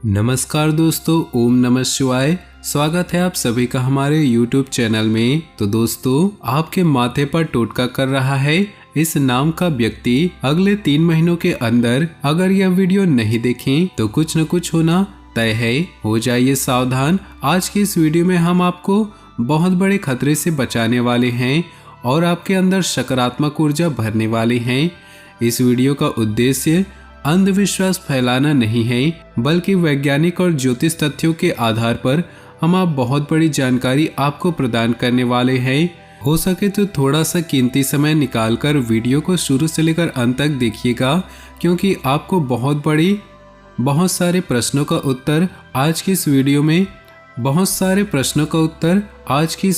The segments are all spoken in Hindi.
नमस्कार दोस्तों, ओम नमः शिवाय। स्वागत है आप सभी का हमारे YouTube चैनल में। तो दोस्तों, आपके माथे पर टोटका कर रहा है इस नाम का व्यक्ति अगले 3 महीनों के अंदर अगर यह वीडियो नहीं देखें तो कुछ न कुछ होना तय है। हो जाइए सावधान। आज की इस वीडियो में हम आपको बहुत बड़े खतरे से बचाने वाले हैं और आपके अंदर सकारात्मक ऊर्जा भरने वाले हैं। इस वीडियो का उद्देश्य अंधविश्वास फैलाना नहीं है, बल्कि वैज्ञानिक और ज्योतिष तथ्यों के आधार पर हम आप बहुत बड़ी जानकारी आपको प्रदान करने वाले हैं। हो सके तो थोड़ा सा कीमती समय निकालकर वीडियो को शुरू से लेकर अंत तक देखिएगा, क्योंकि आपको बहुत सारे प्रश्नों का उत्तर आज की इस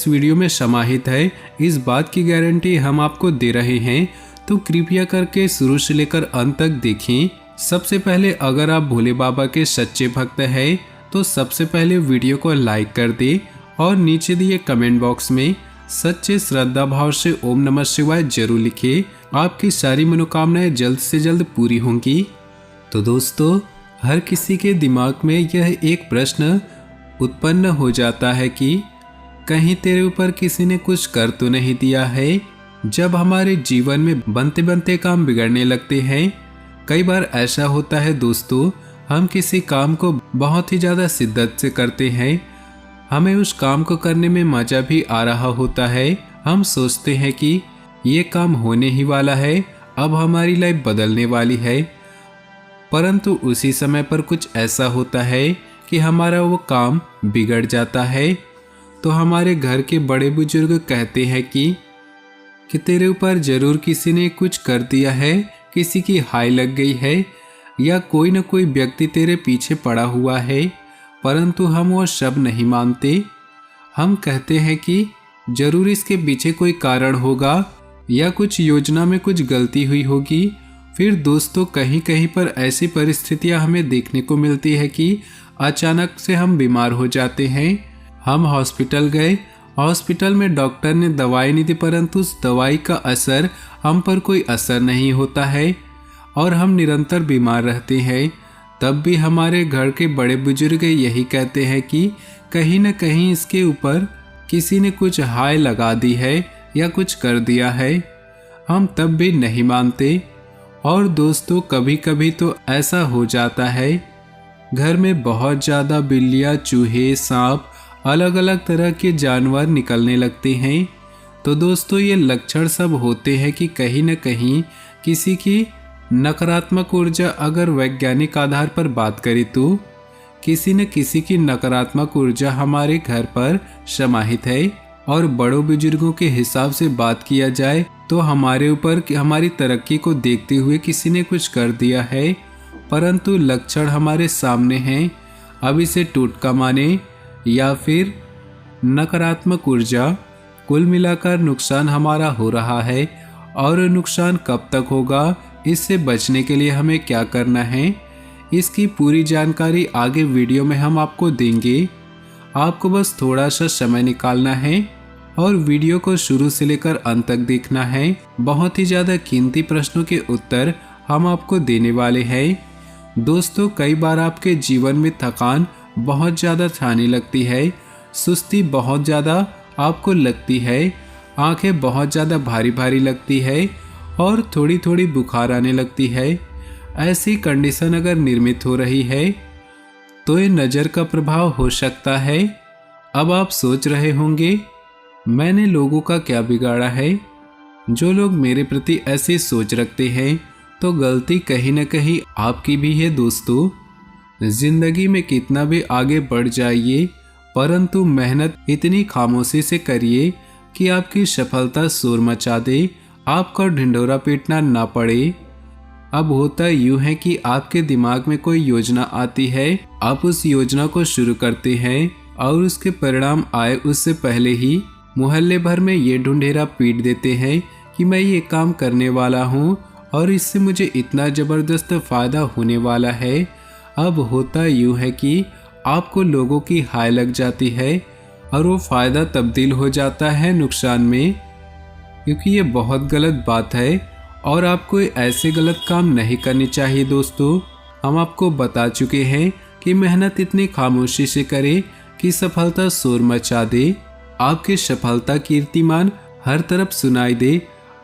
वीडियो में समाहित है। इस बात की गारंटी हम आपको दे रहे हैं, तो कृपया करके शुरू से लेकर अंत तक देखें। सबसे पहले, अगर आप भोले बाबा के सच्चे भक्त हैं तो सबसे पहले वीडियो को लाइक कर दे और नीचे दिए कमेंट बॉक्स में सच्चे श्रद्धा भाव से ओम नमः शिवाय जरूर लिखे। आपकी सारी मनोकामनाएं जल्द से जल्द पूरी होंगी। तो दोस्तों, हर किसी के दिमाग में यह एक प्रश्न उत्पन्न हो जाता है कि कहीं तेरे ऊपर किसी ने कुछ कर तो नहीं दिया है। जब हमारे जीवन में बनते बनते काम बिगड़ने लगते हैं, कई बार ऐसा होता है दोस्तों, हम किसी काम को बहुत ही ज़्यादा शिद्दत से करते हैं। हमें उस काम को करने में मज़ा भी आ रहा होता है। हम सोचते हैं कि ये काम होने ही वाला है, अब हमारी लाइफ बदलने वाली है। परंतु उसी समय पर कुछ ऐसा होता है कि हमारा वो काम बिगड़ जाता है। तो हमारे घर के बड़े बुजुर्ग कहते हैं कि तेरे ऊपर जरूर किसी ने कुछ कर दिया है, किसी की हाय लग गई है या कोई न कोई व्यक्ति तेरे पीछे पड़ा हुआ है। परंतु हम वो सब नहीं मानते। हम कहते हैं कि जरूर इसके पीछे कोई कारण होगा या कुछ योजना में कुछ गलती हुई होगी। फिर दोस्तों, कहीं कहीं पर ऐसी परिस्थितियां हमें देखने को मिलती है कि अचानक से हम बीमार हो जाते हैं। हम हॉस्पिटल गए, हॉस्पिटल में डॉक्टर ने दवाई नहीं दी, परंतु उस दवाई का असर हम पर कोई असर नहीं होता है और हम निरंतर बीमार रहते हैं। तब भी हमारे घर के बड़े बुजुर्ग यही कहते हैं कि कहीं न कहीं इसके ऊपर किसी ने कुछ हाय लगा दी है या कुछ कर दिया है। हम तब भी नहीं मानते। और दोस्तों, कभी कभी तो ऐसा हो जाता है, घर में बहुत ज़्यादा बिल्लियाँ, चूहे, सांप, अलग अलग तरह के जानवर निकलने लगते हैं। तो दोस्तों, ये लक्षण सब होते हैं कि कहीं न कहीं किसी की नकारात्मक ऊर्जा, अगर वैज्ञानिक आधार पर बात करें तो किसी न किसी की नकारात्मक ऊर्जा हमारे घर पर समाहित है। और बड़ों बुजुर्गों के हिसाब से बात किया जाए तो हमारे ऊपर हमारी तरक्की को देखते हुए किसी ने कुछ कर दिया है, परंतु लक्षण हमारे सामने हैं। अब इसे टोटका माने या फिर नकारात्मक ऊर्जा, कुल मिलाकर नुकसान हमारा हो रहा है। और नुकसान कब तक होगा, इससे बचने के लिए हमें क्या करना है, इसकी पूरी जानकारी आगे वीडियो में हम आपको देंगे। आपको बस थोड़ा सा समय निकालना है और वीडियो को शुरू से लेकर अंत तक देखना है। बहुत ही ज़्यादा कीमती प्रश्नों के उत्तर हम आपको देने वाले हैं। दोस्तों, कई बार आपके जीवन में थकान बहुत ज़्यादा छाने लगती है, सुस्ती बहुत ज़्यादा आपको लगती है, आंखें बहुत ज़्यादा भारी भारी लगती है और थोड़ी थोड़ी बुखार आने लगती है। ऐसी कंडीशन अगर निर्मित हो रही है तो ये नज़र का प्रभाव हो सकता है। अब आप सोच रहे होंगे, मैंने लोगों का क्या बिगाड़ा है? जो लोग मेरे प्रति ऐसी सोच रखते हैं तो गलती कहीं न कहीं आपकी भी है। दोस्तों, जिंदगी में कितना भी आगे बढ़ जाइए, परंतु मेहनत इतनी खामोशी से करिए कि आपकी सफलता शोर मचा दे, आपका ढिंढोरा पीटना ना पड़े। अब होता यूं है कि आपके दिमाग में कोई योजना आती है, आप उस योजना को शुरू करते हैं और उसके परिणाम आए उससे पहले ही मोहल्ले भर में ये ढूंढेरा पीट देते हैं कि मैं ये काम करने वाला हूँ और इससे मुझे इतना ज़बरदस्त फ़ायदा होने वाला है। अब होता यूँ है कि आपको लोगों की हाय लग जाती है और वो फ़ायदा तब्दील हो जाता है नुकसान में, क्योंकि ये बहुत गलत बात है और आपको ऐसे गलत काम नहीं करने चाहिए। दोस्तों, हम आपको बता चुके हैं कि मेहनत इतनी खामोशी से करे कि सफलता शोर मचा दे। आपकी सफलता कीर्तिमान हर तरफ सुनाई दे।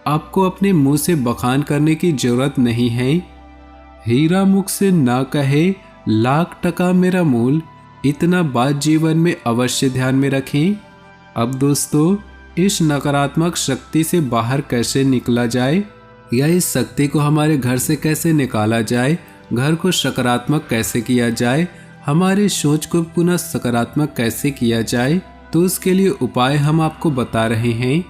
आपको अपने मुंह से बखान करने की जरूरत नहीं है। हीरा मुख से ना कहे लाख टका मेरा मूल, इतना बात जीवन में अवश्य ध्यान में रखें। अब दोस्तों, इस नकारात्मक शक्ति से बाहर कैसे निकला जाए या इस शक्ति को हमारे घर से कैसे निकाला जाए, घर को सकारात्मक कैसे किया जाए, हमारी सोच को पुनः सकारात्मक कैसे किया जाए, तो उसके लिए उपाय हम आपको बता रहे हैं।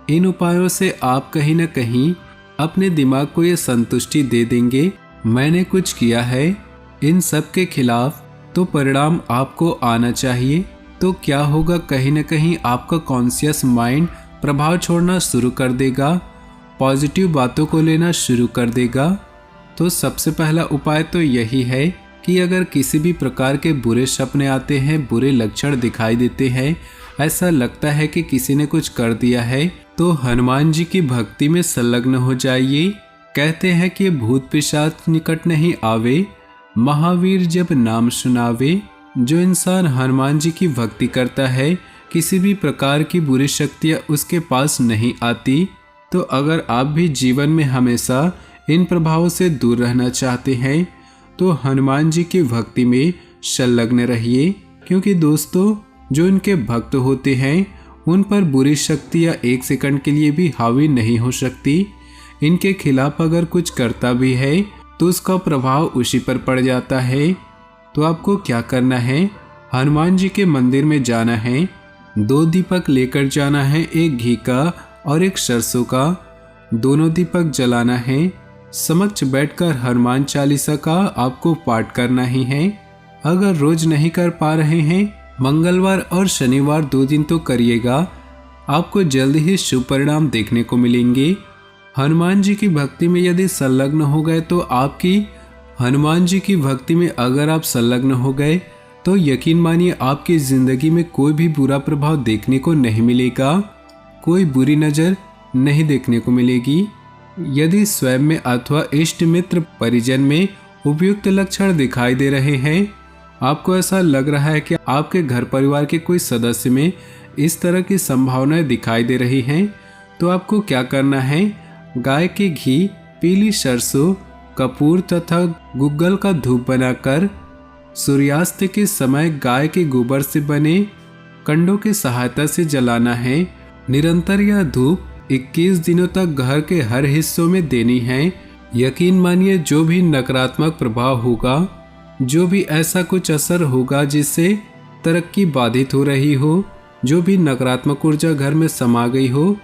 इन उपायों से आप कहीं न कहीं अपने दिमाग को ये संतुष्टि दे देंगे, मैंने कुछ किया है। इन सब के खिलाफ तो परिणाम आपको आना चाहिए। तो क्या होगा, कहीं न कहीं आपका कॉन्शियस माइंड प्रभाव छोड़ना शुरू कर देगा, पॉजिटिव बातों को लेना शुरू कर देगा। तो सबसे पहला उपाय तो यही है कि अगर किसी भी प्रकार के बुरे सपने आते हैं, बुरे लक्षण दिखाई देते हैं, ऐसा लगता है कि किसी ने कुछ कर दिया है, तो हनुमान जी की भक्ति में संलग्न हो जाइए। कहते हैं कि भूत पिशाच निकट नहीं आवे, महावीर जब नाम सुनावे। जो इंसान हनुमान जी की भक्ति करता है, किसी भी प्रकार की बुरी शक्तियाँ उसके पास नहीं आती। तो अगर आप भी जीवन में हमेशा इन प्रभावों से दूर रहना चाहते हैं, तो हनुमान जी की भक्ति में संलग्न रहिए। क्योंकि दोस्तों, जो इनके भक्त होते हैं उन पर बुरी शक्तियाँ एक सेकंड के लिए भी हावी नहीं हो सकती। इनके खिलाफ अगर कुछ करता भी है तो उसका प्रभाव उसी पर पड़ जाता है। तो आपको क्या करना है, हनुमान जी के मंदिर में जाना है, 2 दीपक लेकर जाना है, एक घी का और एक सरसों का। दोनों दीपक जलाना है। समक्ष बैठकर हनुमान चालीसा का आपको पाठ करना ही है। अगर रोज नहीं कर पा रहे हैं, मंगलवार और शनिवार 2 दिन तो करिएगा, आपको जल्द ही शुभ परिणाम देखने को मिलेंगे। हनुमान जी की भक्ति में यदि संलग्न हो गए तो आपकी हनुमान जी की भक्ति में अगर आप संलग्न हो गए तो यकीन मानिए आपकी जिंदगी में कोई भी बुरा प्रभाव देखने को नहीं मिलेगा, कोई बुरी नज़र नहीं देखने को मिलेगी। यदि स्वयं में अथवा इष्ट मित्र परिजन में उपयुक्त लक्षण दिखाई दे रहे हैं, आपको ऐसा लग रहा है कि आपके घर परिवार के कोई सदस्य में इस तरह की संभावनाएं दिखाई दे रही हैं, तो आपको क्या करना है, गाय के घी, पीली सरसों, कपूर तथा गुग्गल का धूप बनाकर सूर्यास्त के समय गाय के गोबर से बने कंडों की सहायता से जलाना है। निरंतर यह धूप 21 दिनों तक घर के हर हिस्सों में देनी है। यकीन मानिए जो भी नकारात्मक प्रभाव होगा, जो भी ऐसा कुछ असर होगा जिससे तरक्की बाधित हो रही हो, जो भी नकारात्मक ऊर्जा घर में समा गई हो,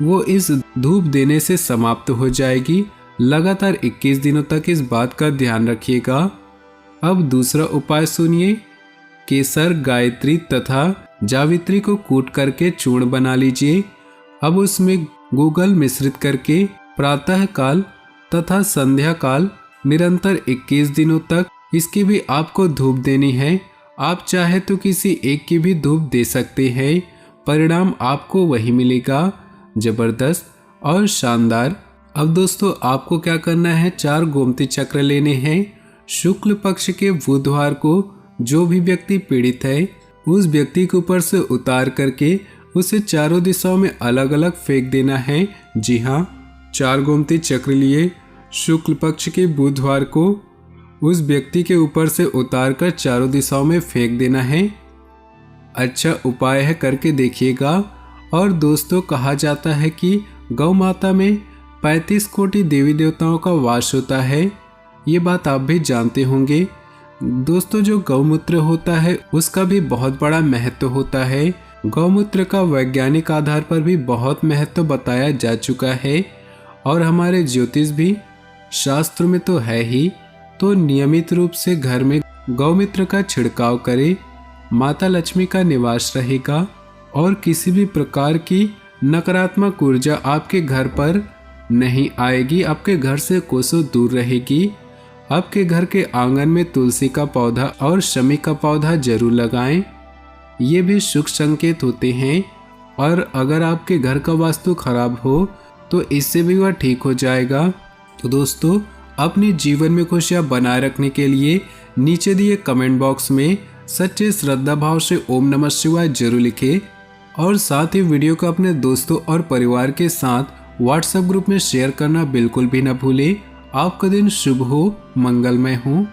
वो इस धूप देने से समाप्त हो जाएगी। लगातार 21 दिनों तक इस बात का ध्यान रखिएगा। अब दूसरा उपाय सुनिए। केसर, गायत्री तथा जावित्री को कूट करके चूर्ण बना लीजिए। अब उसमें गुग्गल मिश्रित करके प्रातः काल तथा संध्या काल निरंतर 21 दिनों तक इसकी भी आपको धूप देनी है। आप चाहे तो किसी एक की भी धूप दे सकते हैं, परिणाम आपको वही मिलेगा, जबरदस्त और शानदार। अब दोस्तों, आपको क्या करना है, 4 गोमती चक्र लेने हैं। शुक्ल पक्ष के बुधवार को जो भी व्यक्ति पीड़ित है, उस व्यक्ति के ऊपर से उतार करके उसे चारों दिशाओं में अलग अलग फेंक देना है। जी हाँ, 4 गोमती चक्र लिए शुक्ल पक्ष के बुधवार को उस व्यक्ति के ऊपर से उतार कर चारों दिशाओं में फेंक देना है। अच्छा उपाय है, करके देखिएगा। और दोस्तों, कहा जाता है कि गौ माता में 35 कोटि देवी देवताओं का वास होता है। ये बात आप भी जानते होंगे। दोस्तों, जो गौमूत्र होता है उसका भी बहुत बड़ा महत्व होता है। गौमूत्र का वैज्ञानिक आधार पर भी बहुत महत्व बताया जा चुका है और हमारे ज्योतिष भी शास्त्र में तो है ही। तो नियमित रूप से घर में गौमूत्र का छिड़काव करें, माता लक्ष्मी का निवास रहेगा और किसी भी प्रकार की नकारात्मक ऊर्जा आपके घर पर नहीं आएगी, आपके घर से कोसों दूर रहेगी। आपके घर के आंगन में तुलसी का पौधा और शमी का पौधा जरूर लगाएं, ये भी शुभ संकेत होते हैं। और अगर आपके घर का वास्तु खराब हो तो इससे भी वह ठीक हो जाएगा। तो दोस्तों, अपने जीवन में खुशियाँ बनाए रखने के लिए नीचे दिए कमेंट बॉक्स में सच्चे श्रद्धा भाव से ओम नमः शिवाय जरूर लिखें और साथ ही वीडियो को अपने दोस्तों और परिवार के साथ व्हाट्सएप ग्रुप में शेयर करना बिल्कुल भी न भूलें। आपका दिन शुभ हो, मंगलमय हो।